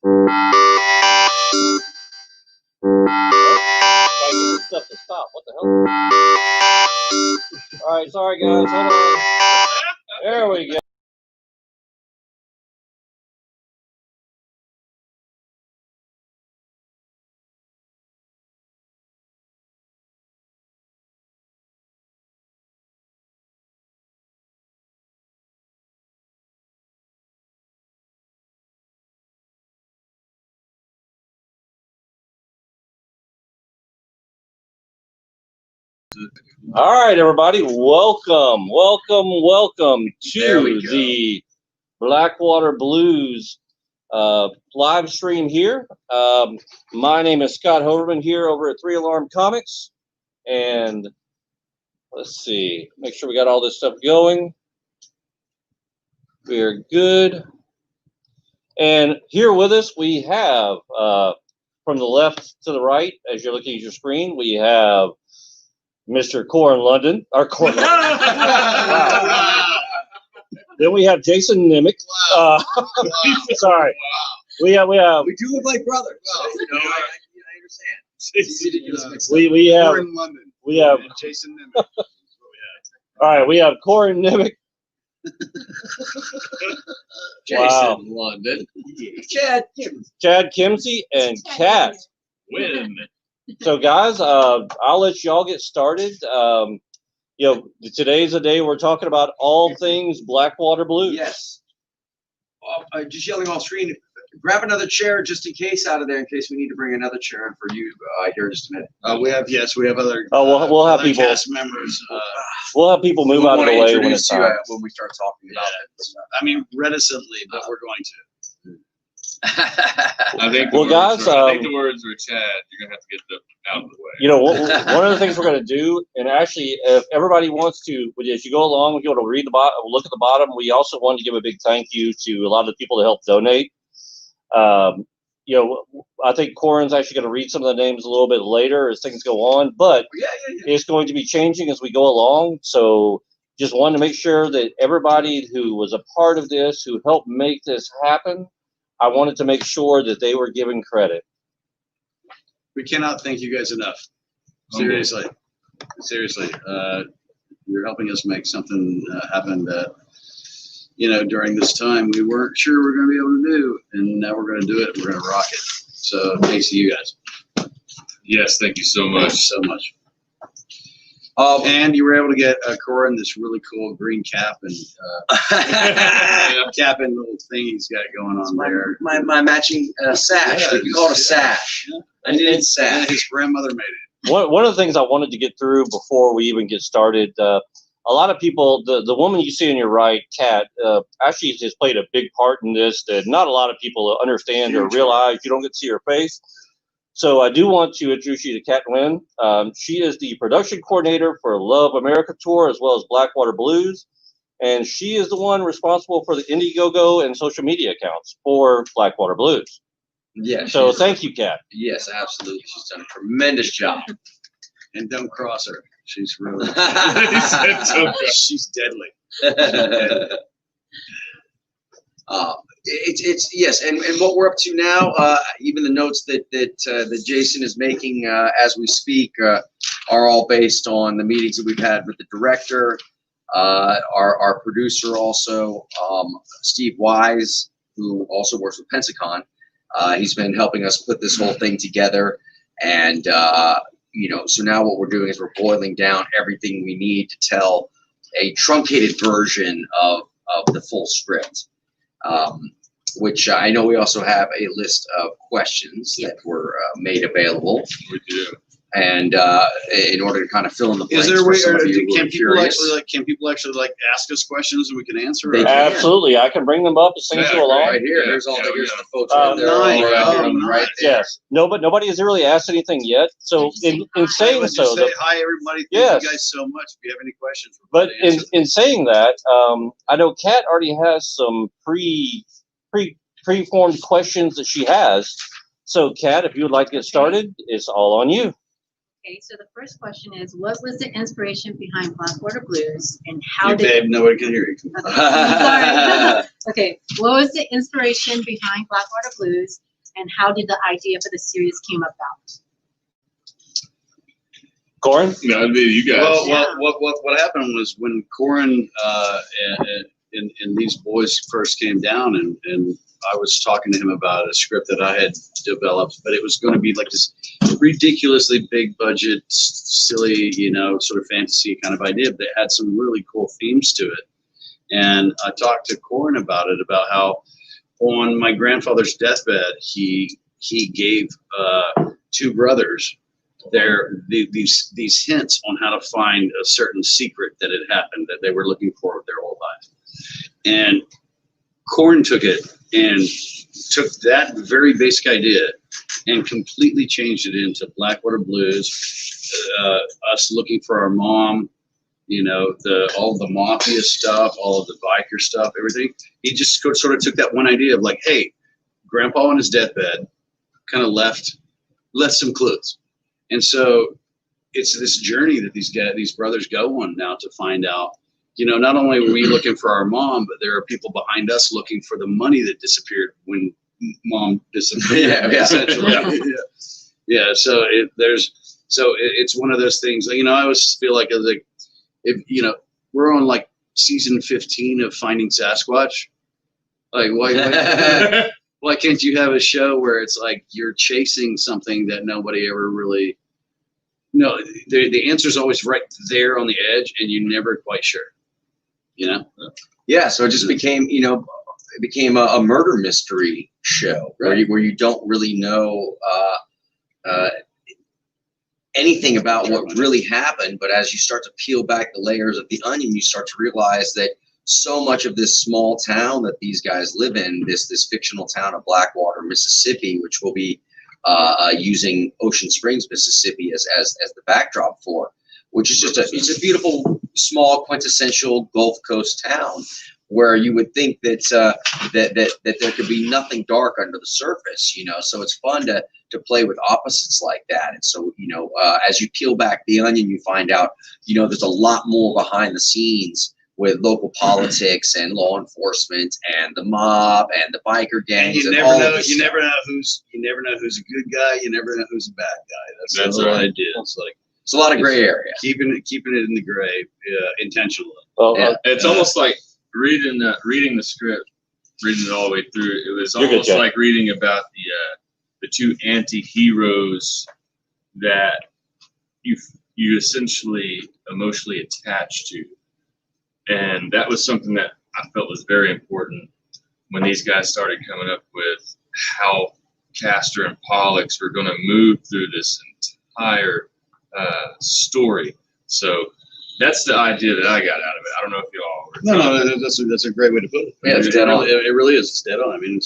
Stuff to stop. What the hell? All right, sorry guys. Hold on. There we go. All right, everybody, welcome to the Blackwater Blues live stream here. My name is Scott Hoverman here over at 3 Alarm Comics, and let's see, make sure we got all this stuff going. We are good. And here with us, we have from the left to the right, as you're looking at your screen, we have Mr. Corin London, our Corin London. Wow. Then we have Jason Nemec. Wow. Sorry. Wow. We do look like brothers. Well, I understand. We have Corin London. We have Jason Nemec. All right, we have Corin Nemec. Jason London. Chad Kimsey and Kat Win. So guys, I'll let y'all get started. Today's the day we're talking about all things Blackwater Blues. Yes. Just yelling off screen. Grab another chair just in case out of there, in case we need to bring another chair in for you here in just a minute. We have other. We'll have people. Cast members. We'll have people move out of the way when it's time. When we start talking about it. I mean, reticently, but we're going to. I think the words are Chad. You're gonna have to get them out of the way. One of the things we're gonna do, and actually, if everybody wants to, as you go along, you'll be able to read the bottom, look at the bottom. We also want to give a big thank you to a lot of the people that helped donate. I think Corin's actually going to read some of the names a little bit later as things go on, but it's going to be changing as we go along. So just wanted to make sure that everybody who was a part of this, who helped make this happen, I wanted to make sure that they were given credit. We cannot thank you guys enough. Seriously. You're helping us make something happen that, during this time we weren't sure we were going to be able to do, and now we're going to do it. We're going to rock it. So thanks to you guys. Yes, thank you so much. So much. And you were able to get Corin this really cool green cap and cap and little thing he's got going on there. My matching sash. You call it a sash. I needed sash. And his grandmother made it. One of the things I wanted to get through before we even get started, a lot of people, the woman you see on your right, Kat, actually has played a big part in this that not a lot of people understand or realize. You don't get to see her face. So I do want to introduce you to Kat Wynn. She is the production coordinator for Love America Tour as well as Blackwater Blues. And she is the one responsible for the Indiegogo and social media accounts for Blackwater Blues. Yes. So thank you, Kat. Yes, absolutely. She's done a tremendous job. And don't cross her. She's really she's deadly. It's yes, and what we're up to now, even the notes that Jason is making as we speak are all based on the meetings that we've had with the director, our producer also, Steve Wise, who also works with Pensacon. He's been helping us put this whole thing together, and so now what we're doing is we're boiling down everything we need to tell a truncated version of the full script, which I know we also have a list of questions that were made available. We do. And in order to kind of fill in the blanks, is there a way, for some of you can people actually ask us questions and we can answer? Absolutely, I can bring them up as things go along. Right here, here's the folks right there. Right there. Yes, nobody has really asked anything yet. So in saying so, hi everybody. Yes. Thank you guys so much. If you have any questions, but in saying that, I know Kat already has some preformed questions that she has. So Kat, if you would like to get started, it's all on you. Okay, so the first question is, what was the inspiration behind Blackwater Blues, and how did? Babe, nobody can hear you. Okay, sorry. Okay, what was the inspiration behind Blackwater Blues, and how did the idea for the series came about? Corin? No, it'd be you guys. Well, Yeah. what happened was when Corin and these boys first came down, and I was talking to him about a script that I had developed, but it was going to be like this ridiculously big budget, silly, sort of fantasy kind of idea, but it had some really cool themes to it. And I talked to Corin about it, about how on my grandfather's deathbed, he gave two brothers these hints on how to find a certain secret that had happened that they were looking for their whole life. And Corin took it and took that very basic idea and completely changed it into Blackwater Blues, us looking for our mom, all the mafia stuff, all of the biker stuff, everything. He just sort of took that one idea of like, hey, Grandpa on his deathbed kind of left some clues. And so it's this journey that these brothers go on now to find out, not only were we looking for our mom, but there are people behind us looking for the money that disappeared when mom disappeared. Yeah. Essentially. Yeah. So it's one of those things. I always feel like if we're on like season 15 of Finding Sasquatch, like why can't you have a show where it's like you're chasing something that nobody ever really. No, the answer's always right there on the edge, and you're never quite sure. Yeah, so it just became, a murder mystery show where you don't really know anything about what really happened. But as you start to peel back the layers of the onion, you start to realize that so much of this small town that these guys live in, this fictional town of Blackwater, Mississippi, which will be using Ocean Springs, Mississippi as the backdrop for, which is just it's a beautiful, small, quintessential Gulf Coast town where you would think that that there could be nothing dark under the surface, So it's fun to play with opposites like that. And so, as you peel back the onion, you find out, there's a lot more behind the scenes with local politics and law enforcement and the mob and the biker gangs. You never know who's a good guy. You never know who's a bad guy. That's the whole idea. It's like it's a lot of gray area. Keeping it in the gray, intentionally. It's almost like reading the script, reading it all the way through. It was almost like reading about the two anti-heroes that you essentially emotionally attached to. And that was something that I felt was very important when these guys started coming up with how Castor and Pollux were going to move through this entire story. So that's the idea that I got out of it. I don't know if you all were. No, that's a great way to put it. Yeah, it's dead on. It really is. It's dead on. I mean,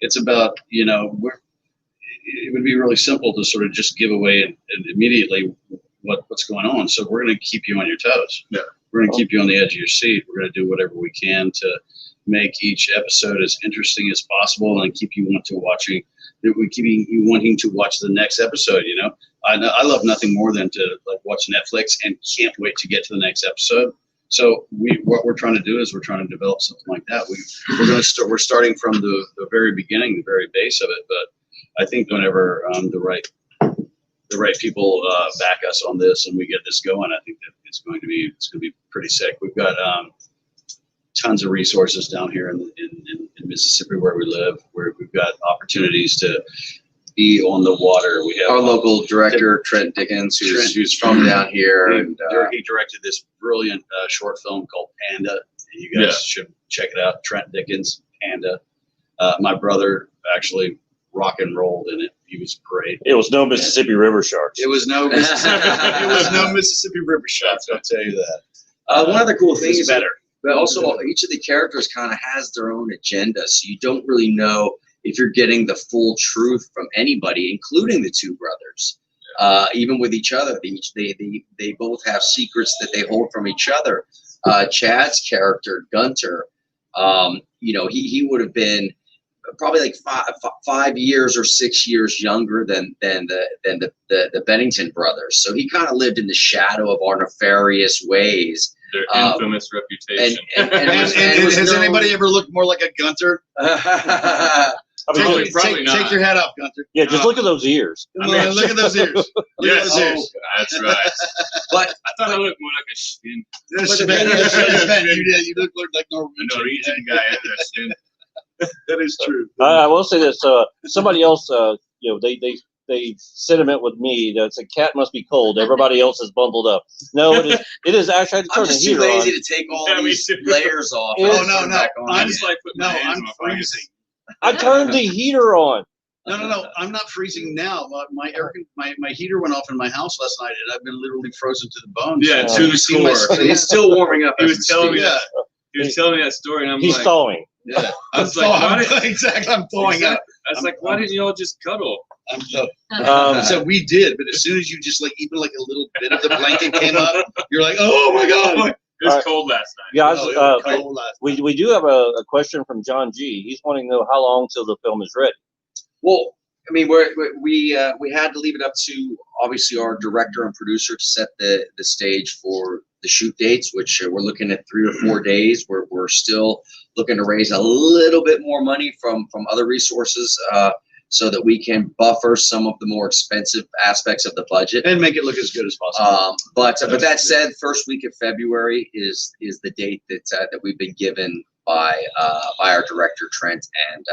it's about, it would be really simple to sort of just give away and immediately what's going on. So we're going to keep you on your toes. Yeah. We're going to keep you on the edge of your seat. We're going to do whatever we can to make each episode as interesting as possible and keep you wanting to watch the next episode. I love nothing more than to watch Netflix and can't wait to get to the next episode. So what we're trying to do is we're trying to develop something like that. We're starting from the very beginning, the very base of it. But I think whenever the right people back us on this and we get this going, I think that it's going to be pretty sick. We've got tons of resources down here in Mississippi where we live, where we've got opportunities to be on the water. We have our local director, Trent Dickens, who's from down here. He directed this brilliant short film called Panda. You guys should check it out. Trent Dickens, Panda. My brother actually rock and rolled in it. He was great. It was no Mississippi River Sharks. It was no Mississippi River Sharks. I'll tell you that. One of the cool things It's better. but also each of the characters kind of has their own agenda, so you don't really know if you're getting the full truth from anybody, including the two brothers. Even with each other, they both have secrets that they hold from each other. Chad's character, Gunter, he would have been probably like 5 years or 6 years younger than the Bennington brothers. So he kind of lived in the shadow of our nefarious ways. Their infamous reputation. And Has anybody ever looked more like a Gunter? I I mean, Probably, probably not. Take your hat off, Gunther. yeah, just look at those ears. Look at those ears. Look at Yes, those ears. that's right. But I thought I looked more like a Shin. Yes, the Ben, thing is- you did. You look like Norman. A Norwegian guy in a Shin. That is true. I will say this. Somebody else, they sentiment with me that a cat must be cold. Everybody else is bundled up. No, it is. It is actually. I had to I'm turn the just too heater lazy on. to take all Yeah, me these too. layers off. Oh, and no, put them no. back on. I just like putting No, my hands I'm in my pockets. freezing. I turned the heater on. No. I'm not freezing now. My heater went off in my house last night, and I've been literally frozen to the bone. Yeah, So- to You the see my core. screen? It's still warming up. He as was we telling me speak. Yeah. that. He was telling me that story, and I'm He's like, thawing. Yeah. I was like, why did, Exactly. I'm thawing up. I was like, why didn't you all just cuddle? I'm so. Um, We did, but as soon as you just like even like a little bit of the blanket came up, you're like, oh my god. It was Alright. cold last night. Guys, Oh, it was cold last we do have a question from John G. He's wanting to know how long till the film is ready. Well, I mean, we had to leave it up to obviously our director and producer to set the stage for the shoot dates, which we're looking at 3 or 4 days. We're still looking to raise a little bit more money from other resources so that we can buffer some of the more expensive aspects of the budget. and make it look as good as possible. But that said, first week of February is the date that we've been given by our director Trent and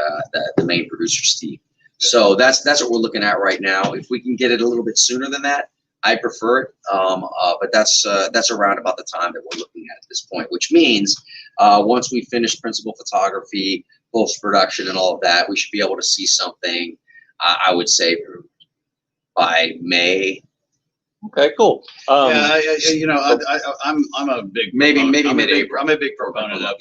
the main producer Steve. So that's what we're looking at right now. If we can get it a little bit sooner than that, I prefer it. But that's around about the time that we're looking at this point, which means once we finish principal photography, post production, and all of that, we should be able to see something. I would say by May. Okay, cool. I'm a big Maybe mid-April. mid-April. I'm a big proponent of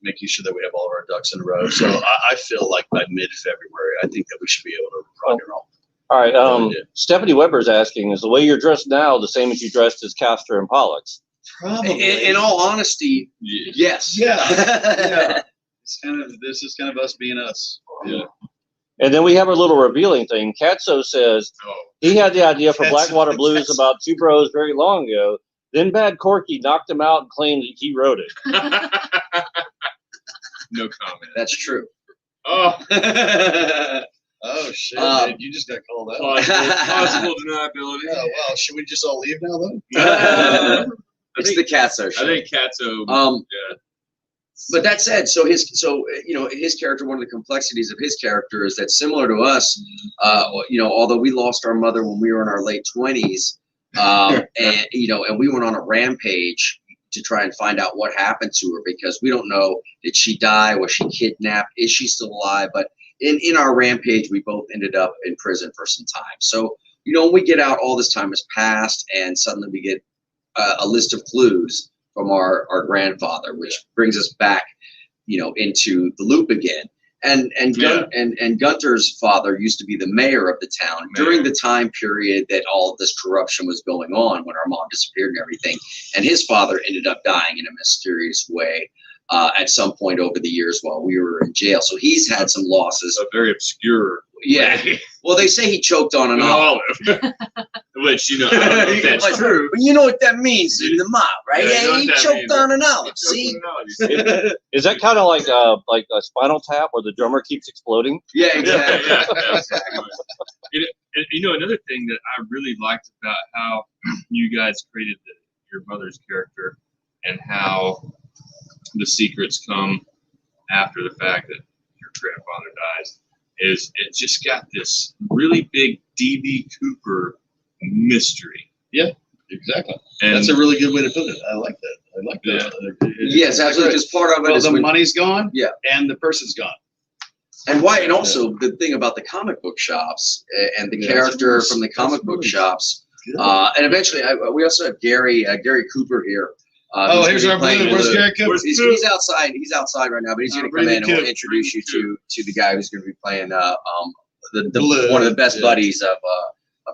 making sure that we have all of our ducks in a row. So I feel like by mid-February, I think that we should be able to rock and roll. All right. Yeah. Stephanie Weber's asking, is the way you're dressed now the same as you dressed as Castor and Pollux? Probably. In all honesty, yes. Yeah. This is kind of us being us. Yeah. And then we have a little revealing thing. Katso says he had the idea for Katso- Blackwater Blues Katso. about two bros very long ago. Then Bad Corky knocked him out and claimed that he wrote it. No comment. That's true. Oh, Oh shit! Um, you just got called out. possible deniability. Oh well, should we just all leave now then? It's the Catso I show. think Katso. Yeah. But that said, his character, one of the complexities of his character is that similar to us, although we lost our mother when we were in our late 20s, and we went on a rampage to try and find out what happened to her, because we don't know, did she die? Was she kidnapped? Is she still alive? But in our rampage, we both ended up in prison for some time. So, when we get out, all this time has passed, and suddenly we get a list of clues from our grandfather, which brings us back, into the loop again. And Gunter's father used to be the mayor of the town during the time period that all of this corruption was going on, when our mom disappeared and everything. And his father ended up dying in a mysterious way at some point over the years while we were in jail. So he's had some losses. A very obscure. Yeah. Well, they say he choked on an An olive. olive. Which, I don't know if that's Like, true. But you know what that means in the mob, right? Yeah, you know he what that choked means. on an olive. See? Is that kind of like a Spinal Tap where the drummer keeps exploding? Yeah, exactly. Yeah, exactly. Another thing that I really liked about how you guys created your mother's character, and how the secrets come after the fact that your grandfather dies, is it just got this really big D.B. Cooper mystery. Yeah, exactly. And That's a really good way to put it. I like that. I like that. Yes, absolutely. Because part of it Well, is the when- money's gone. Yeah. And the person's gone. and also the thing about the comic book shops and the Yeah, character that's- from the comic that's book really shops. Good. And eventually, we also have Gary Cooper here. Oh, who's here's gonna our be playing blue. Where's the- Gary Cooper? He's outside. He's outside right now, but he's going to come bring in the and we'll kid. introduce you to the guy who's going to be playing Blue. one of the best Yeah. buddies of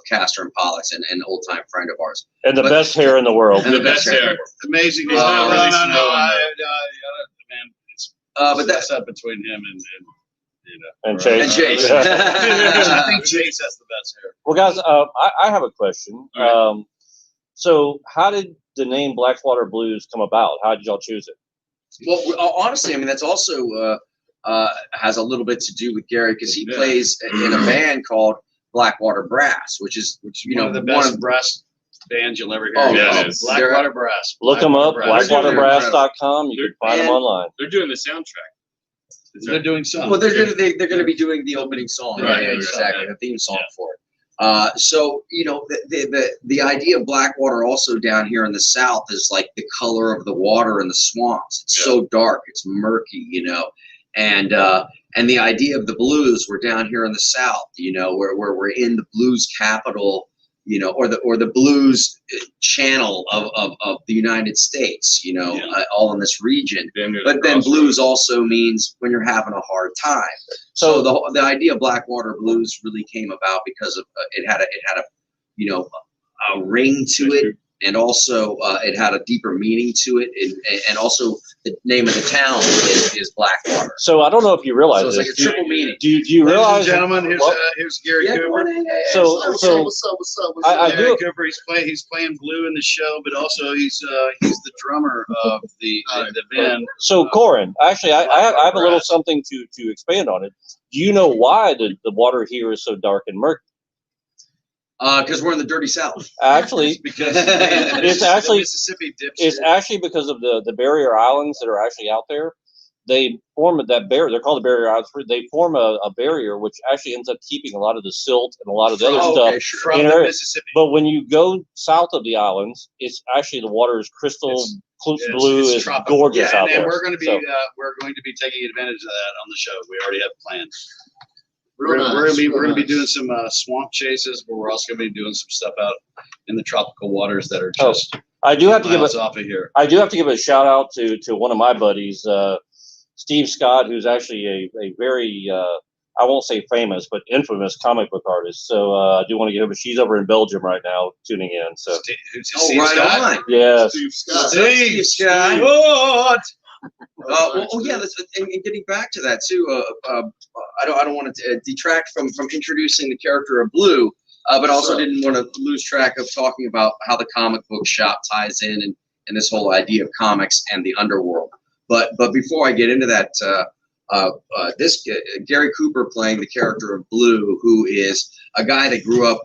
Castor and Pollux, and an old time friend of ours. And the But- best hair in the world. And the best hair. Amazing. He's not No, really no, no. snowing, Man, it's But that's that up between him and And Right. Chase. and Chase. I think Chase has the best hair. Well, guys, I have a question. All So how did the name Blackwater Blues come about? How did y'all choose it? Well, honestly, I mean, that's also has a little bit to do with Gary because he Yeah. plays in a band called Blackwater Brass, which One of the best brass bands you'll ever hear. Oh, yeah, it is. Blackwater Brass. Look them up, Blackwater Brass. blackwaterbrass.com. You can find them And- online. They're doing the soundtrack. Is They're that- doing some. Well, they're gonna be doing the opening song, Right, yeah, right, exactly, right. the theme song for it. So the idea of Blackwater also down here in the south is like the color of the water in the swamps. It's so dark, it's murky, and the idea of the blues, we're down here in the south, where we're in the blues capital, or the blues channel of the United States, all in this region. Damn near the But then crossroads. blues also means when you're having a hard time. So the idea of Blackwater Blues really came about because of it had a ring to it, and also it had a deeper meaning to it, and also the name of the town is Blackwater. So I don't know if you realize So it's like a this. triple meaning. Do you Ladies realize? and gentlemen, well, here's Gary Cooper. So- What's so- up, what's up, what's up? I Gary do- Cooper, he's playing blue in the show, but also he's the drummer of the band. So Corin, actually, I have a little Brass. something to expand on it. Do you know why the water here is so dark and murky? Because we're in the dirty South. Actually, Because It's actually- the Mississippi dips. it's actually because of the barrier islands that are actually out there. They form that barrier. They're called the barrier islands. They form a barrier which actually ends up keeping a lot of the silt and a lot of the other Oh, stuff. okay, sure. from in the area. Mississippi. But when you go south of the islands, it's actually the water is crystal blue. It's Is tropical. gorgeous out and there. we're going to be So- we're going to be taking advantage of that on the show. We already have plans. Real nice, We're real going to be nice. doing some swamp chases, but we're also going to be doing some stuff out in the tropical waters that are Oh, just I do have to give miles a off of here. a shout out to one of my buddies, Steve Scott, who's actually a very I won't say famous but infamous comic book artist. So I do want to give him. She's over in Belgium right now tuning in. So Oh, right on. yes, Steve Scott. Steve Scott. What? Yeah. And getting back to that too. I don't want to detract from introducing the character of Blue, but also Sure. didn't want to lose track of talking about how the comic book shop ties in and this whole idea of comics and the underworld. But before I get into that, this Gary Cooper playing the character of Blue, who is a guy that grew up,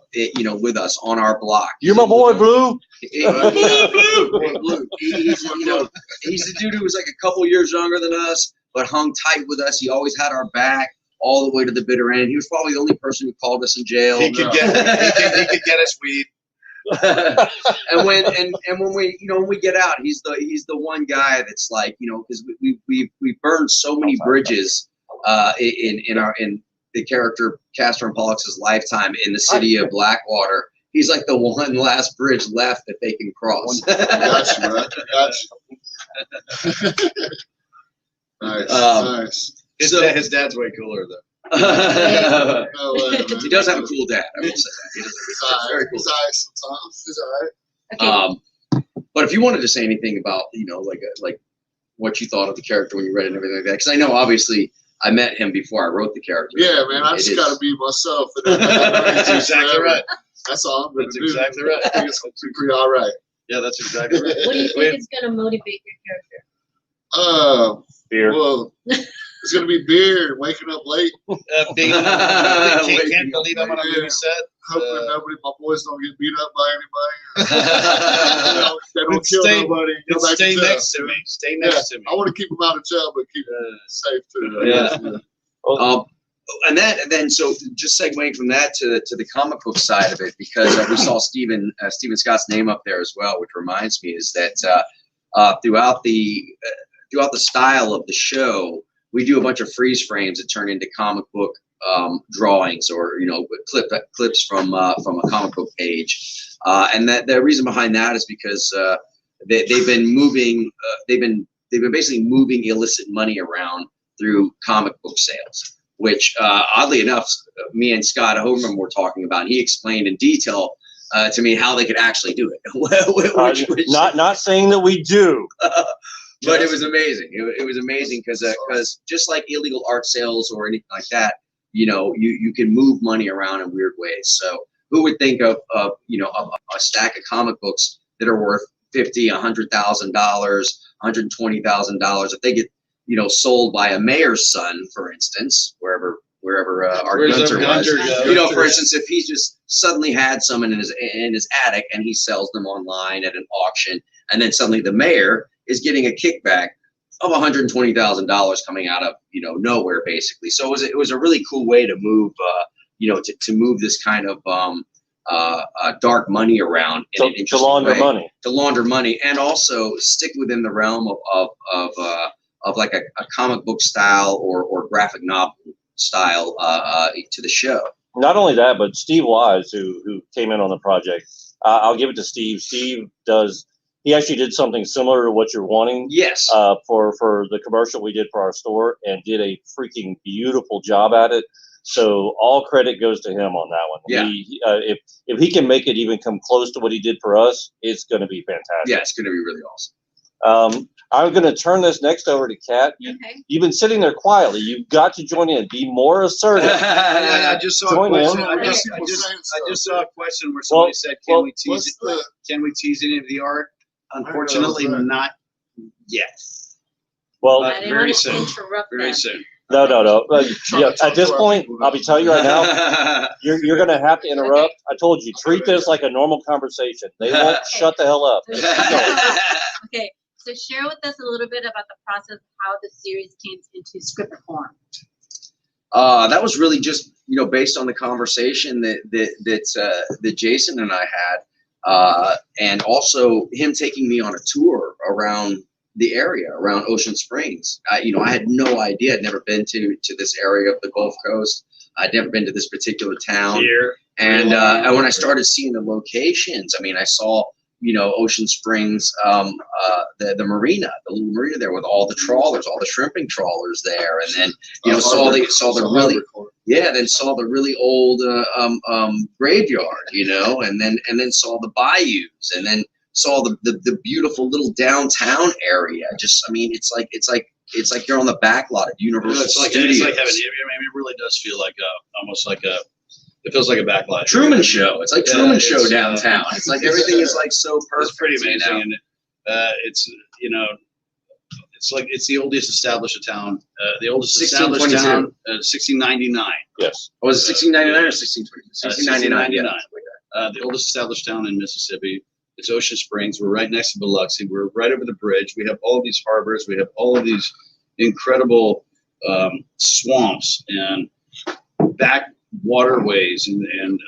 with us on our block. you're my boy, Blue. Blue. He's the dude who was like a couple years younger than us, but hung tight with us. He always had our back all the way to the bitter end. He was probably the only person who called us in jail. He could get us weed. and when we get out, he's the one guy that's like, because we burned so many bridges in the character Castor and Pollux' lifetime in the city of Blackwater. He's like the one last bridge left that they can cross. Gotcha, man. Gotcha. Nice, nice. His dad's way cooler though. No way, man. He does have a cool dad. I will say that. He does have a very cool He's alright sometimes. He's alright. But if you wanted to say anything about, like what you thought of the character when you read it and everything like that, because I know obviously I met him before I wrote the character. Yeah, man. I It just is- gotta be myself. And That's exactly right. That's all I'm gonna That's do. exactly right. I think it's gonna be pretty all right. Yeah, that's exactly right. What do you think is gonna motivate your character? Beer. Well, it's gonna be beer and waking up late. Can't believe I'm on a movie set. Hoping my boys don't get beat up by anybody. They don't kill nobody. Go back Stay to jail. next to me. Stay next to me. I want to keep them out of jail, but keep them safe too. Yeah. And then so just segueing from that to the comic book side of it, because we saw Stephen Scott's name up there as well, which reminds me is that throughout the style of the show, we do a bunch of freeze frames that turn into comic book drawings or clips from a comic book page, and that the reason behind that is because they've been basically moving illicit money around through comic book sales, which oddly enough, me and Scott Hoberman were talking about. And he explained in detail to me how they could actually do it. which, Not saying that we do. but it was amazing. It was amazing because just like illegal art sales or anything like that, you can move money around in weird ways. So who would think of a stack of comic books that are worth $50,000, $100,000, $120,000 if they get sold by a mayor's son, for instance, wherever our Where's Gunter our was. Gunter go? For instance, if he just suddenly had some in his attic and he sells them online at an auction, and then suddenly the mayor is getting a kickback of $120,000 coming out of nowhere, basically. So it was a really cool way to move to move this kind of dark money around in an interesting launder way. money. To launder money, and also stick within the realm of like a comic book style or graphic novel style to the show. Not only that, but Steve Wise, who came in on the project, I'll give it to Steve. Steve he actually did something similar to what you're wanting. Yes. For the commercial we did for our store, and did a freaking beautiful job at it. So all credit goes to him on that one. Yeah. If he can make it even come close to what he did for us, it's going to be fantastic. Yeah, it's going to be really awesome. I'm going to turn this next over to Kat. Okay. You've been sitting there quietly. You've got to join in. Be more assertive. I just saw Join a question. in. I just saw a question where somebody said, "Can we tease any of the art?" Unfortunately, not yet. Well, I didn't very want to soon. interrupt Very that. soon. no. Yeah, at this point, I'll be telling you right now, you're going to have to interrupt. I told you, treat this like a normal conversation. They won't shut the hell up. Okay, so share with us a little bit about the process of how the series came into script form. That was really just based on the conversation that Jason and I had, and also him taking me on a tour around the area around Ocean Springs. I had no idea. I'd never been to this area of the Gulf Coast. I'd never been to this particular town. Here. And when I started seeing the locations, I saw Ocean Springs, the marina, the little marina there with all the trawlers, all the shrimping trawlers there, and then saw the really old graveyard, and then saw the bayous, and then saw the beautiful little downtown area. It's like you're on the back lot of Universal Studios. It's like having. It really does feel like almost like a. It feels like a backlot. Truman Show. It's like Truman Show downtown. It's like everything is like so perfect. It's pretty amazing, and it's the oldest established town. The oldest established town, 1699. Yes. Was it 1699 or 1620? 1699. The oldest established town in Mississippi. It's Ocean Springs. We're right next to Biloxi. We're right over the bridge. We have all of these harbors. We have all of these incredible swamps and back waterways, and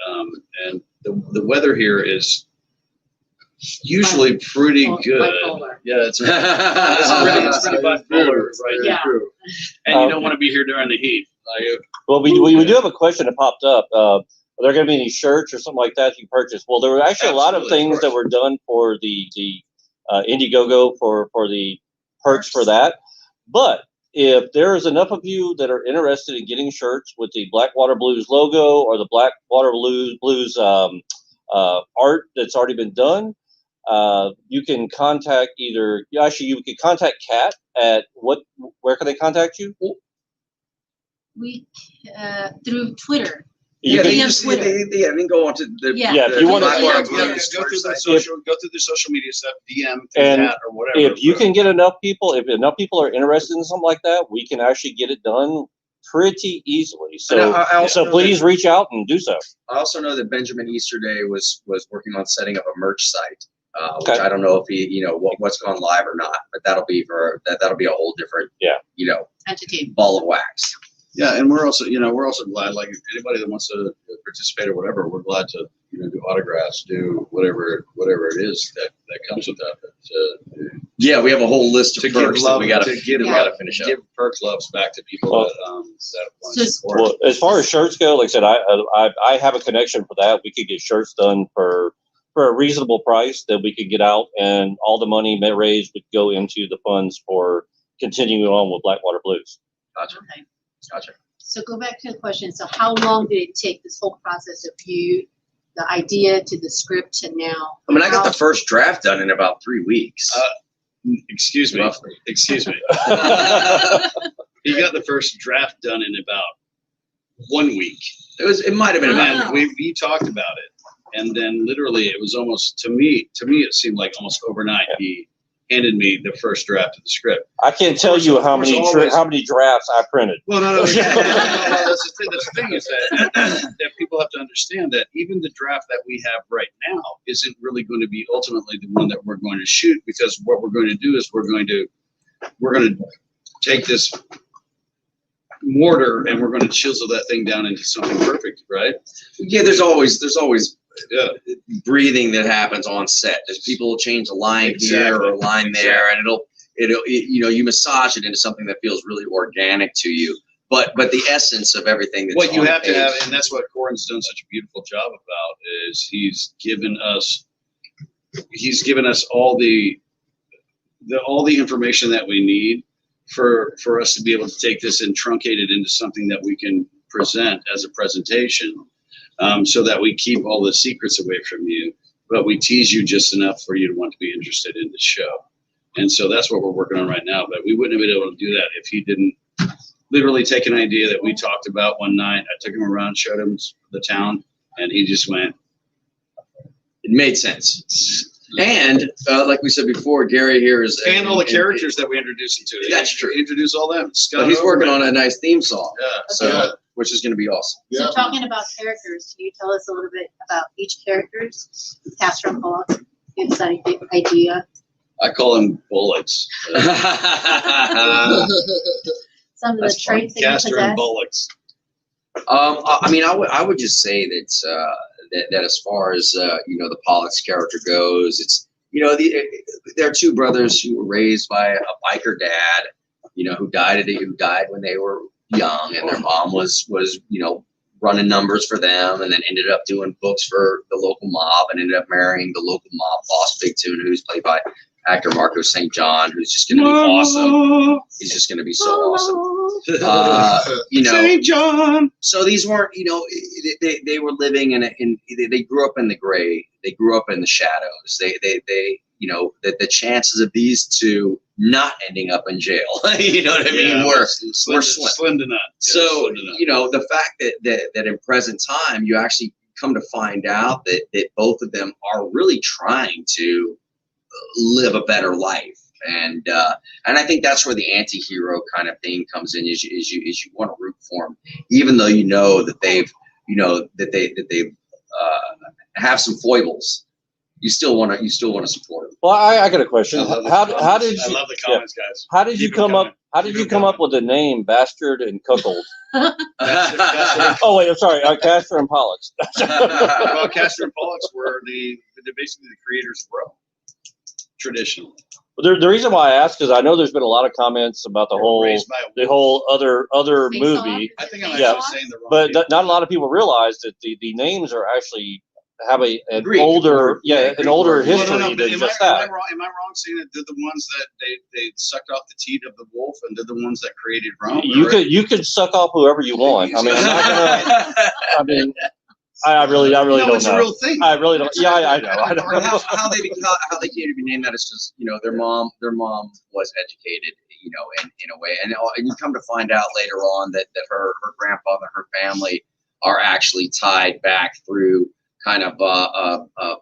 the weather here is usually pretty good. Bipolar. Yeah, it's pretty bipolar, right? Yeah. And you don't want to be here during the heat. Well, we do have a question that popped up. Are there going to be any shirts or something like that you purchased? Well, there were actually a lot of things that were done for the Indiegogo for the perks for that. But if there is enough of you that are interested in getting shirts with the Blackwater Blues logo or the Blackwater Blues art that's already been done, you can contact you can contact Kat at where can they contact you? We through Twitter. You can, then go on to the if you want to go through the social media stuff, DM that or whatever. If you can get enough people, if enough people are interested in something like that, we can actually get it done pretty easily. So please reach out and do so. I also know that Benjamin Easterday was working on setting up a merch site, Okay. which I don't know if he what's gone live or not, but that'll be a whole different Entity. ball of wax. Yeah, and we're also glad, like anybody that wants to participate or whatever, we're glad to do autographs, do whatever it is that comes with that. Yeah, we have a whole list of perks that we got to finish up. Give perk loves back to people that want to support. Well, as far as shirts go, like I said, I have a connection for that. We could get shirts done for a reasonable price that we could get out, and all the money raised would go into the funds for continuing on with Blackwater Blues. Gotcha. Okay. Gotcha. So go back to the question. So how long did it take this whole process of the idea to the script to now? I got the first draft done in about 3 weeks. Excuse me. Roughly. Excuse me. He got the first draft done in about 1 week. It might have been Wow. We talked about it, and then literally it was almost to me it seemed like almost overnight. handed me the first draft of the script. I can't tell you how many drafts I printed. Well, no, that's the thing is that that people have to understand that even the draft that we have right now isn't really going to be ultimately the one that we're going to shoot, because what we're going to do is we're going to take this mortar and we're going to chisel that thing down into something perfect, right? Yeah, there's always breathing that happens on set. There's people will change a line here or a line there, and it'll you massage it into something that feels really organic to you. But the essence of everything that's what you on have the to have, page. and that's what Corin's done such a beautiful job about, is he's given us all the information that we need for us to be able to take this and truncate it into something that we can present as a presentation, so that we keep all the secrets away from you, but we tease you just enough for you to want to be interested in the show. And so that's what we're working on right now. But we wouldn't have been able to do that if he didn't literally take an idea that we talked about one night. I took him around, showed him the town, and he just went. It made sense. And like we said before, Gary here is and all the characters that we introduced him to. That's true. Introduce all them. Scott, but he's working on a nice theme song. Yeah. So which is going to be awesome. So Yeah. talking about characters, can you tell us a little bit about each character's cast from Paul? Give us an idea. I call him bullets. Some of the That's fun. traits that you Castor and possess. bullets. I mean, I would just say that that as far as the Pollux character goes, it's there are two brothers who were raised by a biker dad, who died when they were young, and their mom was running numbers for them, and then ended up doing books for the local mob, and ended up marrying the local mob boss, Big Tuna, who's played by actor Marco St. John, who's just going to be awesome. He's just going to be so awesome. St. John. So these weren't, they were living they grew up in the gray. They grew up in the shadows. The chances of these two not ending up in jail, you know what I mean, were slim to none. So, the fact that in present time, you actually come to find out that both of them are really trying to live a better life. And I think that's where the anti-hero kind of thing comes in, is you want to root for them, even though that they've have some foibles. You still want to support them. Well, I got a question. How did you? I love the comments, guys. How did you come up? How did you come up with the name Bastard and Cuckold? Oh wait, I'm sorry. Castor and Pollux. Well, Castor and Pollux were basically the creators of Rome, traditionally. The reason why I asked is I know there's been a lot of comments about the whole other Face movie, I think I'm Yeah. actually saying the wrong but thing. not a lot of people realize that the names are actually have an Greek. older Greek older word. history Well, no, than am just I that. wrong? Am I wrong saying that they're the ones that they sucked off the teat of the wolf, and they're the ones that created Rome? You could suck off whoever you want. I mean, I'm not gonna. I mean, I really no, don't it's know. a real thing. I really don't. Yeah, I know. I Or know. how they came to be named that is just their mom was educated in a way, and you come to find out later on that her grandfather and her family are actually tied back through kind of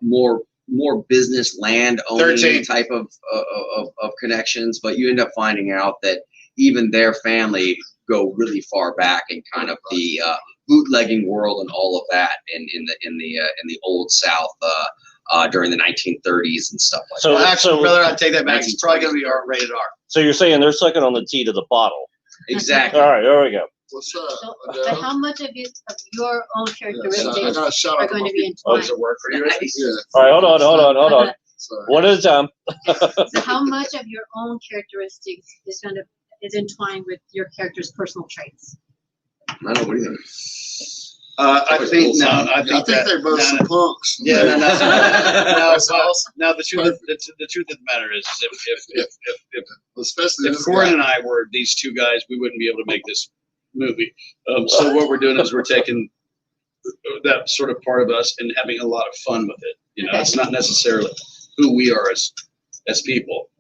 more business land owning 13. type of connections, but you end up finding out that even their family go really far back in kind of the bootlegging world and all of that in the old South during the 1930s and stuff like So- that. Actually, brother, I take that back. It's probably going to be rated R. So you're saying they're sucking on the teat of the bottle? Exactly. All right, there we go. What's up? So, Adele? but how much of your own I characteristics got a shout are out to going my to be people. entwined? work for you? Nice. Yeah. All right, hold on. Sorry. One at a time. So how much of your own characteristics is entwined with your character's personal traits? I don't know, what do you think? I think I think they're both some punks. Yeah, no. That's awesome. Now the truth of the matter is Especially if this Corin guy. and I were these two guys, we wouldn't be able to make this movie. So what we're doing is we're taking that sort of part of us and having a lot of fun with it. Okay. It's not necessarily who we are as people,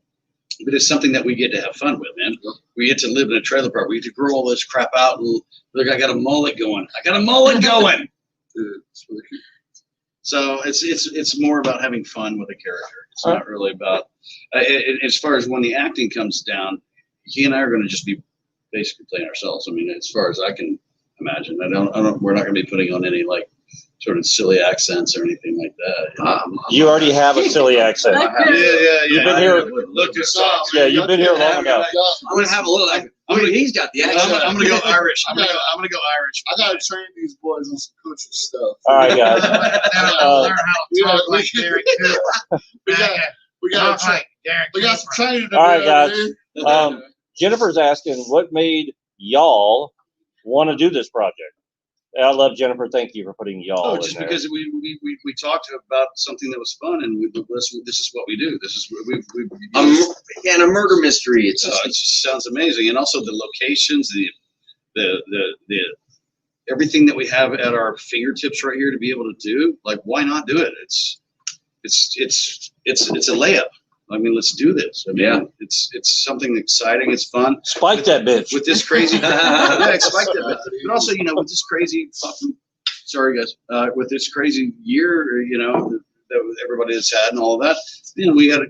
but it's something that we get to have fun with, man. We get to live in a trailer park. We get to grow all this crap out and look, I got a mullet going. Dude, it's really cute. So it's more about having fun with a character. It's not really about. As far as when the acting comes down, he and I are going to just be basically playing ourselves. I mean, as far as I can imagine, we're not going to be putting on any like sort of silly accents or anything like that. You already have a silly accent. Yeah. You've been here. Look, Yeah, you've been here long enough. I'm gonna have a little. He's got the accent. I'm gonna go Irish. I'm gonna go Irish. I gotta train these boys on some country stuff. All right, guys. Learn how to talk like Derek too. We got some training to do. All right, guys. Jennifer's asking, what made y'all want to do this project? I love Jennifer. Thank you for putting y'all in just there. because we talked about something that was fun, and this is what we do. This is what we And a murder mystery. It just sounds amazing, and also the locations, the everything that we have at our fingertips right here to be able to do. Like, why not do it? It's a layup. I mean, let's do this. I mean, it's something exciting. It's fun. Spike that bitch. With this crazy, spike that bitch. But also, with this crazy fucking, sorry guys, with this crazy year, that everybody has had and all of that,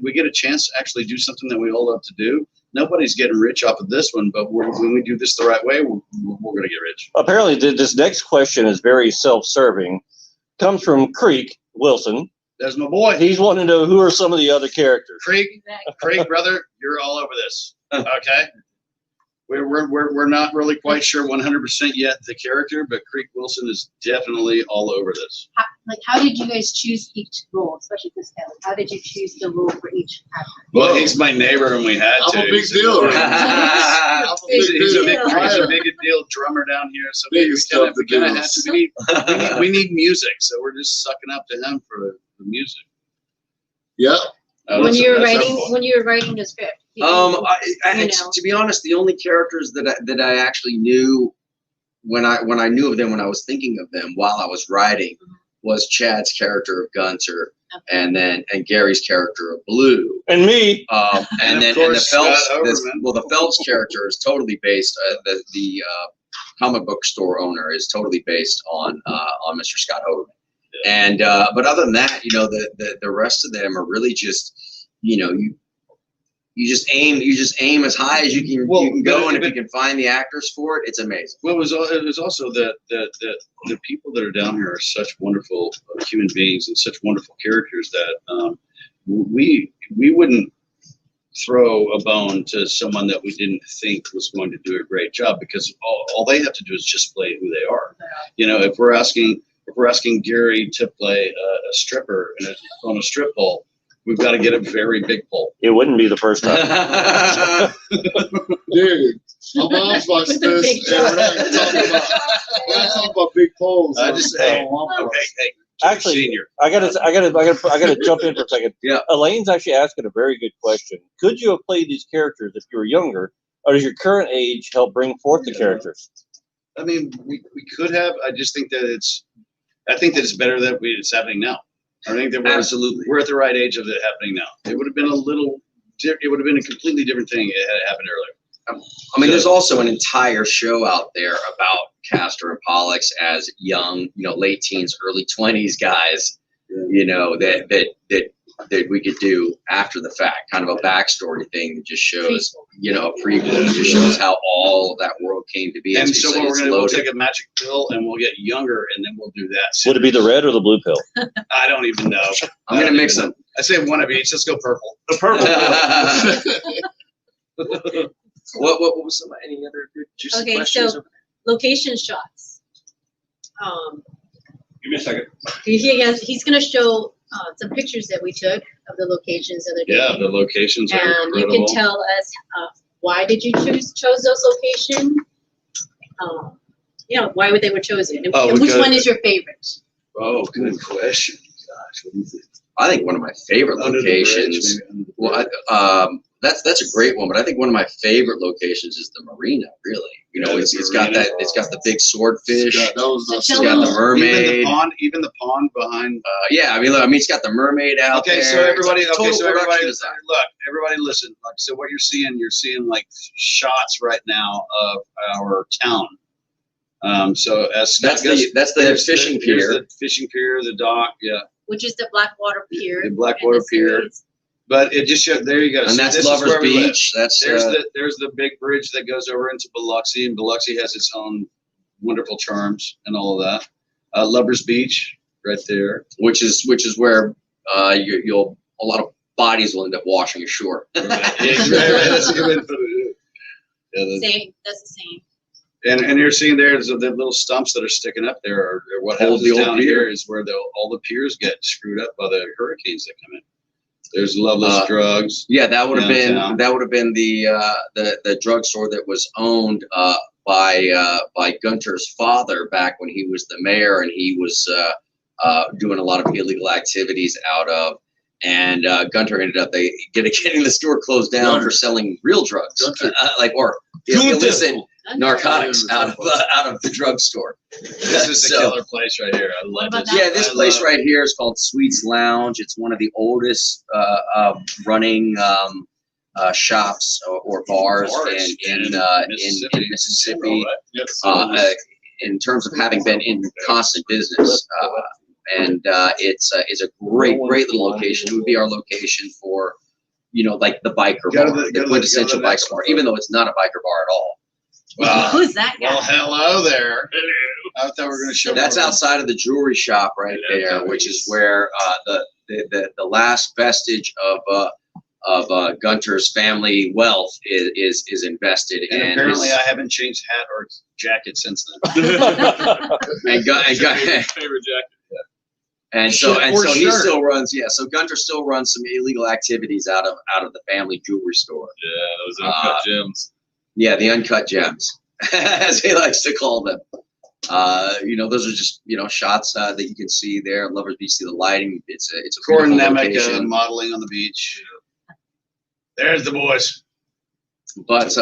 we get a chance to actually do something that we all love to do. Nobody's getting rich off of this one, but when we do this the right way, we're going to get rich. Apparently, this next question is very self-serving. Comes from Creek Wilson. That's my boy. He's wanting to know who are some of the other characters. Creek, brother, you're all over this. Okay, we're not really quite sure 100% yet the character, but Creek Wilson is definitely all over this. How did you guys choose each role, especially this guy? How did you choose the role for each actor? Well, he's my neighbor, and we had to. I'm a big deal. He's a big deal drummer down here, so we need music, so we're just sucking up to him for the music. Yeah. When you were writing the script. To be honest, the only characters that I actually knew when I knew of them, when I was thinking of them while I was writing, was Chad's character of Gunter, and Gary's character of Blue, and me. And the Phelps. The Phelps character is totally based. The comic book store owner is totally based on Mr. Scott Hoberman. And but other than that, the rest of them are really just, you just aim as high as you can go, and if you can find the actors for it, it's amazing. Well, it was also the people that are down here are such wonderful human beings and such wonderful characters that we wouldn't throw a bone to someone that we didn't think was going to do a great job, because all they have to do is just play who they are. If we're asking Gary to play a stripper on a strip pole, we've got to get a very big pole. It wouldn't be the first time. Dude, my mom's watching this, and we're not talking about big poles. Hey. Actually, senior. I gotta jump in for a second. Yeah. Elaine's actually asking a very good question. Could you have played these characters if you were younger, or does your current age help bring forth the characters? I mean, we could have. I just think that it's better that it's happening now. I think that we're at the right age of it happening now. It would have been a completely different thing if it had happened earlier. I mean, there's also an entire show out there about Castor and Pollux as young, late teens, early 20s guys, that we could do after the fact, kind of a backstory thing that just shows, a prequel that just shows how all of that world came to be. And so what we're going to do, we'll take a magic pill and we'll get younger, and then we'll do that. Would it be the red or the blue pill? I don't even know. I'm going to mix them. I say one of each. Let's go purple. The purple pill. What was any other good juicy questions? So location shots. Give me a second. He's going to show some pictures that we took of the locations the other day. Yeah, the locations are incredible. And you can tell us why did you chose those locations? Why they were chosen, and which one is your favorite? Oh, good question. Gosh, what do you think? I think one of my favorite locations. That's a great one, but I think one of my favorite locations is the marina. Really, it's got the big swordfish. It's got the mermaid. Even the pond behind. It's got the mermaid out there. So everybody listen. So what you're seeing like shots right now of our town. So as that's the fishing pier. The fishing pier, the dock, yeah. Which is the Blackwater Pier. The Blackwater Pier. But it just showed, there you go. And So that's this is Lover's where we live. Beach. That's There's the big bridge that goes over into Biloxi, and Biloxi has its own wonderful charms and all of that. Lover's Beach, right there. which is where you'll a lot of bodies will end up washing ashore. That's a good way to put it. Yeah, Same, that's the same. and you're seeing there's the little stumps that are sticking up there, or what Hold happens the old down pier. here is where all the piers get screwed up by the hurricanes that come in. There's Loveless Drugs. Yeah, that would have Downtown. been the drugstore that was owned by Gunter's father back when he was the mayor, and he was doing a lot of illegal activities out of. And Gunter ended up getting the store closed down Gunter. for selling real drugs, Gunter. illicit Gunter. narcotics out of the drugstore. This is the So- killer place right here. I What love about this. that? Yeah, this I place love- right here is called Sweets Lounge. It's one of the oldest running shops or bars in Mississippi. Yes. In terms of having been in constant business, and it's a great little location. It would be our location for, like the biker Go to bar, the- the go to quintessential the biker next bar, one. even though it's not a biker bar at all. Who's that guy? Well, hello there. I thought we were going to show. That's more. outside of the jewelry shop right there, which is where the last vestige of Gunter's family wealth is invested. And And apparently, his- I haven't changed hat or jacket since then. and Favorite jacket. so he shirt. still runs. Yeah, so Gunter still runs some illegal activities out of the family jewelry store. Yeah, those uncut gems. Yeah, the uncut gems, as he likes to call them. Those are just shots that you can see there. Lovers Beach, see the lighting. It's a Corin beautiful Nemec location. modeling on the beach. There's the boys. But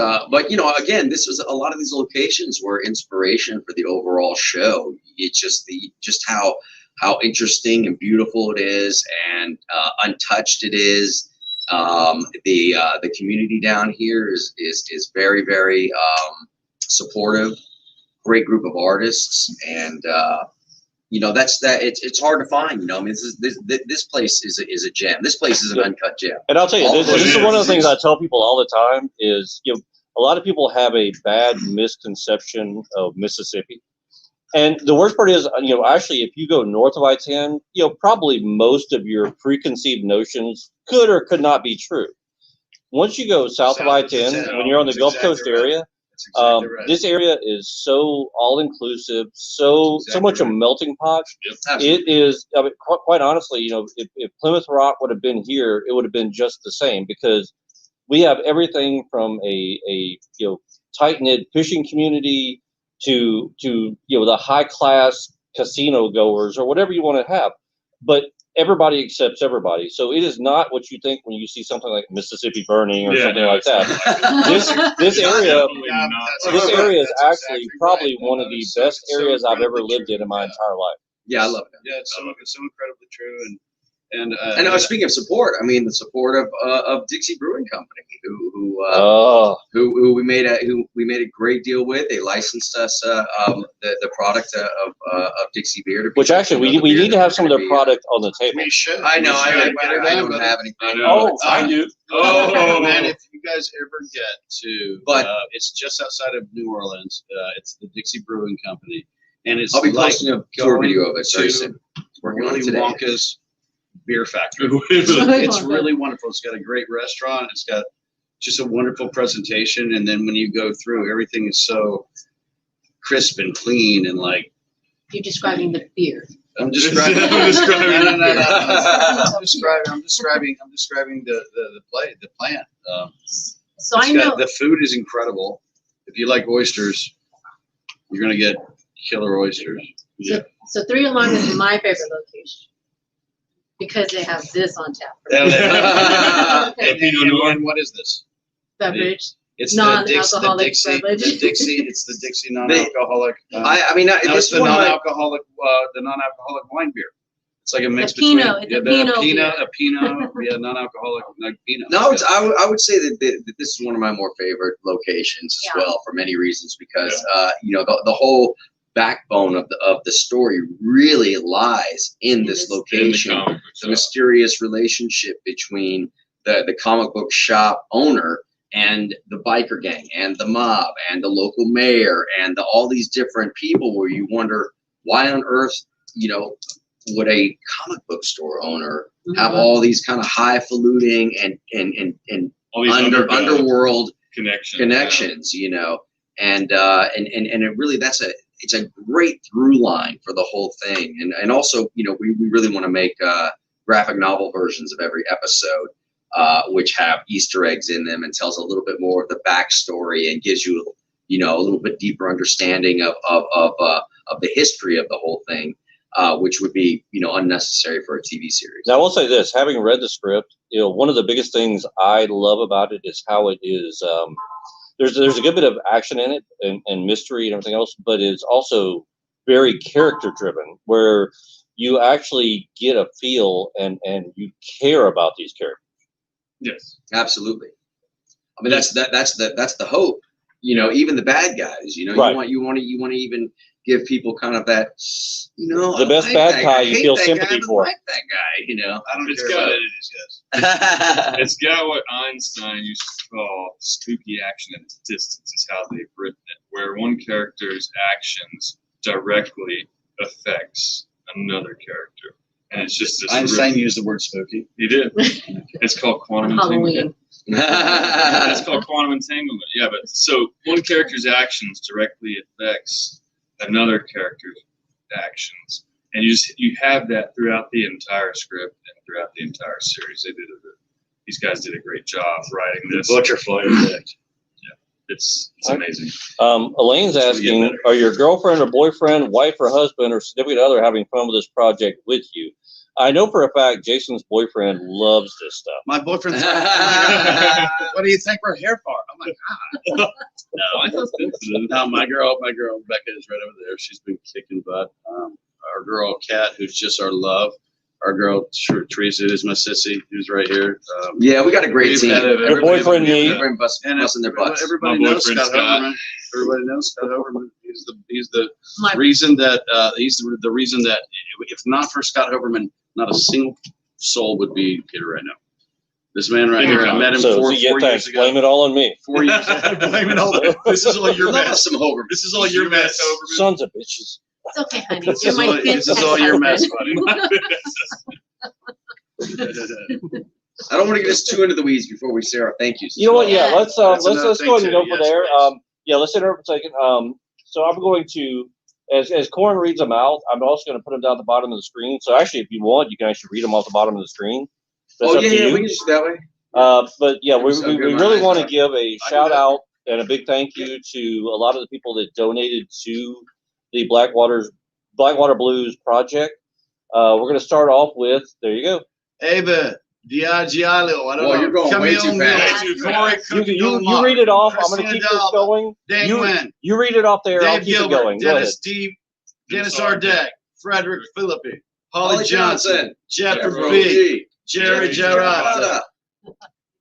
again, this was a lot of these locations were inspiration for the overall show. It's just how interesting and beautiful it is, and untouched it is. The community down here is very, very supportive. Great group of artists, and it's hard to find. I mean, this place is a gem. This place is an uncut gem. And I'll tell you, All this those is one of the agencies. things I tell people all the time is, a lot of people have a bad misconception of Mississippi. And the worst part is, actually, if you go north of I-10, probably most of your preconceived notions could or could not be true. Once you go south of I-10, when you're on the That's Gulf exactly Coast right. area, That's exactly right. this area is so all-inclusive, so much a right. melting pot. It is, I mean, quite honestly, if Plymouth Rock would have been here, it would have been just the same, because we have everything from a tight-knit fishing community to the high-class casino goers or whatever you want to have. But everybody accepts everybody. So it is not what you think when you see something like Mississippi Burning or something like that. This area This area is actually probably one of the best areas I've ever lived in my entire life. Yeah, I love it. Yeah, it's so incredibly true. And And speaking of support, I mean the support of Dixie Brewing Company, who we made a great deal with. They licensed us the product of Dixie beer. Which actually we need to have some of their product on the table. we should. I know. We should. I don't have anything. I know. I do. Oh man, if you guys ever get to, But- it's just outside of New Orleans. It's the Dixie Brewing Company, and it's I'll be like posting a tour going video of it very to soon. Working on Willy it today. Wonka's beer factory. It's It's really wonderful. It's got a great restaurant. It's got just a wonderful presentation, and then when you go through, everything is so crisp and clean, and like You're describing the beer. I'm describing. I'm describing No, no, no, beer. no, no. I'm describing the plant. So I It's got- know, the food is incredible. If you like oysters, you're gonna get killer oysters. so Three Alarm is my favorite location because they have this on tap. And what is this? Beverage. It's Non-alcoholic Dixie. beverage. It's the Dixie non-alcoholic. This It's is one of my. the non-alcoholic wine beer. It's like a mix The Pinot, between it's a Pinot beer. a Pinot, non-alcoholic, like Pinot. No, I would say that this is one of my more favorite locations as Yeah. well, for many reasons, because the whole backbone of the story really lies in this location. The mysterious relationship between the comic book shop owner and the biker gang and the mob and the local mayor and all these different people, where you wonder why on earth, would a comic book store owner have all these kind of highfalutin and All these underworld connections, and it really, it's a great through line for the whole thing. And also, we really want to make graphic novel versions of every episode, which have Easter eggs in them and tells a little bit more of the backstory and gives you, a little bit deeper understanding of the history of the whole thing, which would be, unnecessary for a TV series. Now, I will say this: having read the script, one of the biggest things I love about it is how it is. There's a good bit of action in it and mystery and everything else, but it's also very character driven, where you actually get a feel and you care about these characters. Yes, absolutely. I mean, that's the hope. Even the bad guys. Right. You want to even give people kind of that. The best bad guy you feel sympathy for. I like that guy. I don't It's care got about it. any of these guys. it's got what Einstein used to call spooky action at its distance, is how they've written it, where one character's actions directly affects another character. And it's just this. Einstein used the word spooky. He did. It's called quantum entanglement. Halloween. It's called quantum entanglement. Yeah, but so one character's actions directly affects another character's actions, and you have that throughout the entire script and throughout the entire series. These guys did a great job writing this. Butterfly effect. It's amazing. Elaine's asking, are your girlfriend or boyfriend, wife or husband, or significant other having fun with this project with you? I know for a fact Jason's boyfriend loves this stuff. My boyfriend's like, what do you think we're here for? I'm like, Why so sensitive? no, my girl Becca is right over there. She's been kicking butt. Our girl Kat, who's just our love. Our girl Teresa, who's my sissy, who's right here. Yeah, we got a great team. Your boyfriend, me. Everybody busting their butts. Everybody My knows boyfriend, Scott Hoverman. Everybody knows Scott Hoverman. He's the My- reason that he's the reason that if not for Scott Hoverman, not a single soul would be here right now. This man right here, I met him So four you get years that, ago. blame it all on me. 4 years. Blame it all. This is all your Love us mess. some Hoverman. This is all your mess, Hoverman. Sons of bitches. It's okay, honey. This You're is my all, this is all your mess, buddy. I don't want to get us too into the weeds before we say our thank yous. You know what? Yeah, let's go That's another ahead and go thing, for too. there. Yes, Yeah, let's sit over for a second. So I'm going to, as Corin reads them out, I'm also going to put them down at the bottom of the screen. So actually, if you want, you can actually read them off the bottom of the screen. That's up to you. We can just do that way. But yeah, we So good, my really eyes want to are- give a shout out and a big thank you to a lot of the people that donated to the Blackwater Blues project. We're going to start off with, there you go. Ava, Diagialo, I don't Well, know. you're going way too fast. You read it off. I'm going to keep this going. Dave Wynn, You read it off there. I'll Dave keep it Gilbert, going. Go ahead. Dennis D, Dennis Ardeck, Frederick Philippi, Holly Johnson, Jeffrey B, Jerry Gerard,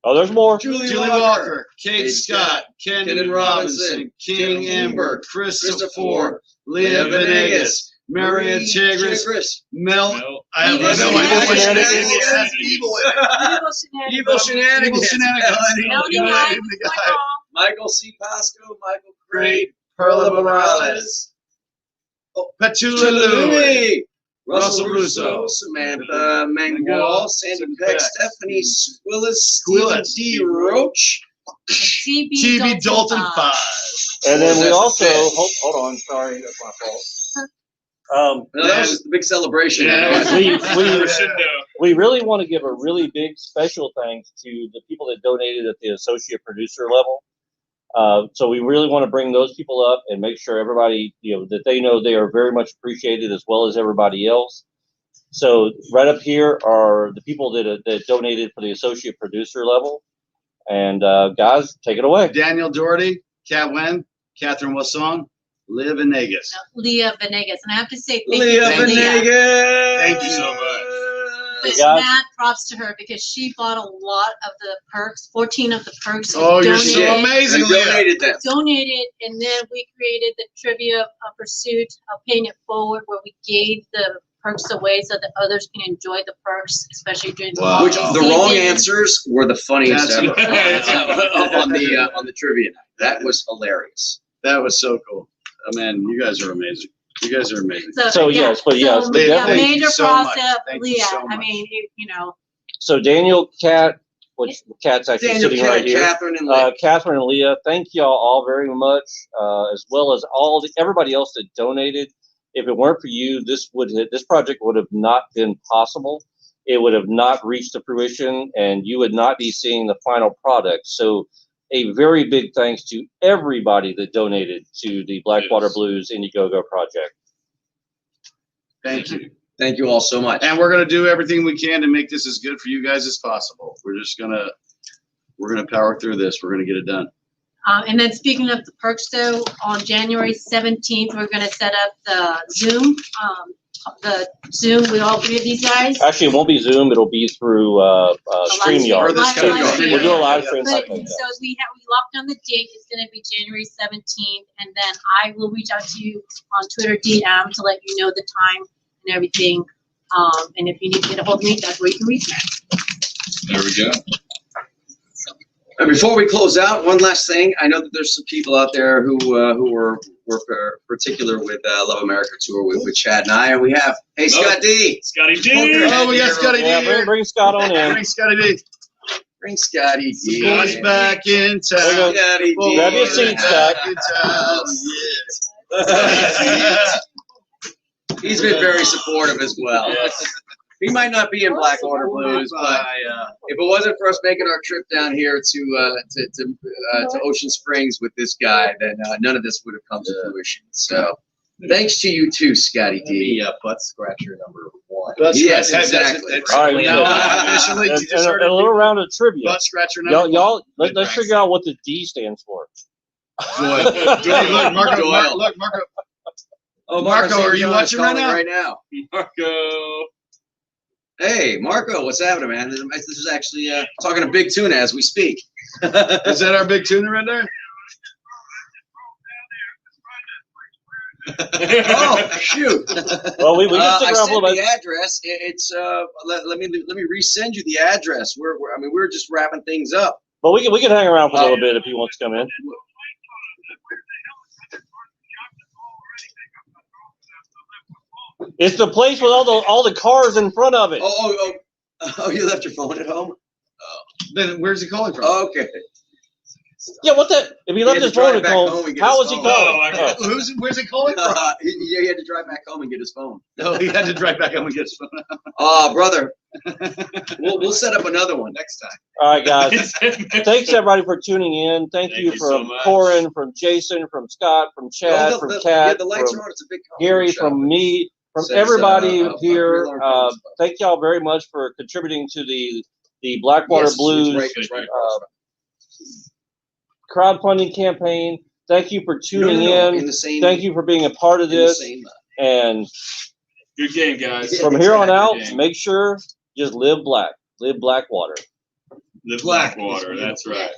Oh, there's more. Julie Walker, Kate Kate Scott, Kenan Kenan Robinson, Robinson, King King Amber, Amber, Christopher, Christopher, Leah Leah Venegas, Venegas, Maria Chagris, Mel. Well, I have Evil no idea. Shenanigans. Evil Shenanigans. Evil Shenanigans. Melody The Knight, guy. my mom. Michael C. Pasco, Michael Great. Craig, Perla Perla Morales, Morales, Petula Louie, Louie, Russell Russell Russo, Russo, Samantha Mangual, Sandy Peck, Stephanie Willis, Squillis, Stephen D. Roach. TV Dalton 5. And then we That's also, the hold on, sorry, that's my fault. No, that was just a big celebration. Yeah. We really want to give a really big special thanks to the people that donated at the associate producer level. So we really want to bring those people up and make sure everybody, that they know they are very much appreciated as well as everybody else. So right up here are the people that donated for the associate producer level. And guys, take it away. Daniel Doherty, Kat Wen, Catherine Wasson, Liv Venegas. Leah Venegas. And I have to say thank you Leah to Leah. Venegas. Thank you so much. But guys. mad props to her because she bought a lot of the perks, 14 of the perks. and Oh, you're so donated- amazing, They Leah. donated them. Donated, and then we created the trivia pursuit of paying it forward, where we gave the perks away so that others can enjoy the perks, especially during the Wow. holiday Which the wrong season. answers were the funniest That's- ever on the trivia night. That was hilarious. That was so cool. Oh, man, you guys are amazing. You guys are amazing. So, yes, but yes, but yeah, definitely- major so much. process, Thank you yeah, so I much. mean, you know, So Daniel, Kat, which Kat's actually Daniel, sitting right here. Catherine, and Leah. Catherine and Leah, thank y'all all very much, as well as everybody else that donated. If it weren't for you, this project would have not been possible. It would have not reached the fruition, and you would not be seeing the final product. So, a very big thanks to everybody that donated to the Blackwater Yes. Blues Indiegogo project. Thank you. Thank you all so much. And we're gonna do everything we can to make this as good for you guys as possible. We're gonna power through this. We're gonna get it done. and then speaking of the perks though, on January 17th, we're gonna set up the Zoom with all three of these guys. Actually, it won't be Zoom. It'll be through StreamYard. Or this Live StreamYard. stream. We'll do a live stream. But, so we locked on the date, it's gonna be January 17th, and then I will reach out to you on Twitter DM to let you know the time and everything. And if you need to get a hold of me, that's where you can reach me. There we go. And before we close out, one last thing. I know that there's some people out there who were particular with Love America Tour with Chad and I, and we have Scott D. Scotty G. Oh, we got Scotty D Yeah, here. bring Scott on in. Bring Scotty D. Bring Scotty D. Scotty's back in town. Scotty D. Grab your seat, Scott. Back in town. He's been very supportive as well. Yes. He might not be in Blackwater Blues, but if it wasn't for us making our trip down here to Ocean Springs with this guy, then none of this would have come to fruition. So, thanks to you too, Scotty D. butt scratcher number 1. Yes, exactly. All right, Now, yeah. officially, And, you just heard a little it. round of trivia. Butt scratcher number Y'all, one. let's figure out what the D stands for. Doyle. Look, Marco. Doyle. Look, Marco. Oh, Marco, are you St. John is watching right calling now? Right now. Marco. Hey, Marco, what's happening, man? This is actually talking to Big Tuna as we speak. Is that our big tuna right there? Oh, shoot. Well, we can I stick around sent for a little the bit. address. It's let me resend you the address. We're just wrapping things up. But we can hang around for a little bit if he wants to come in. It's the place with all the cars in front of it. Oh, you left your phone at home? Then where's he calling from? Okay. Yeah, what the? If he left had his to drive phone at back home, home and get how his was he phone. calling? Oh, Oh. Where's he calling from? He had to drive back home and get his phone. No, he had to drive back home and get his phone. Oh, brother. We'll set up another one next time. All right, guys. Thanks everybody for tuning in. Thank Thank you you so from much. Corin, from Jason, from Scott, from Chad, from Kat, the lights from are on. It's a big Gary, shop. from me, from Says, everybody here. Three Alarm Company. Thank y'all very much for contributing to the Blackwater Yes, Blues it's right across crowdfunding campaign. Thank you for tuning No, in. the same. Thank you for being a part of in the this. same, And Good game, guys. Yeah, from here on out, exactly. make sure just live black. Live Blackwater. The Blackwater, that's right.